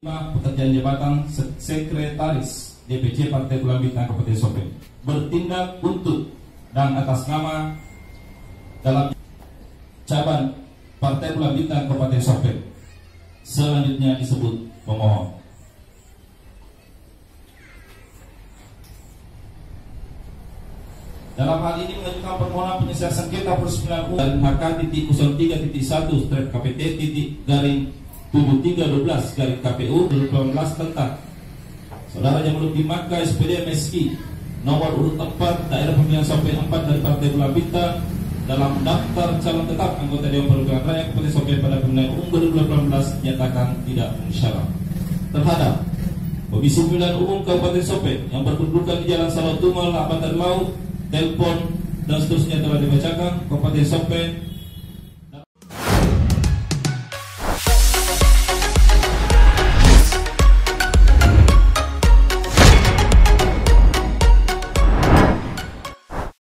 Pekerjaan jabatan Sekretaris DPC Partai Bulan Bintang Kabupaten Sopeng bertindak untuk dan atas nama dalam cabang Partai Bulan Bintang Kabupaten Sopeng. Selanjutnya disebut pemohon. Dalam hal ini mengajukan permohonan penyelesaian sengketa persembilan dari HK.03.1/KPT.7312/KPU 2018 tentang Saudara Jamaludin Maka SPD MSI nomor urut 4 daerah pemilihan Sopeng 4 dari Partai Bulan Bintang dalam daftar calon tetap anggota Dewan Perwakilan Rakyat Kabupaten Sopeng pada pemilihan umum 2018 dinyatakan tidak memenuhi syarat terhadap Komisi Pemilihan Umum Kabupaten Sopeng yang berkedudukan di Jalan Salautungal, Abatan Laut, Telepon dan seterusnya telah dibacakan. Kabupaten Sopeng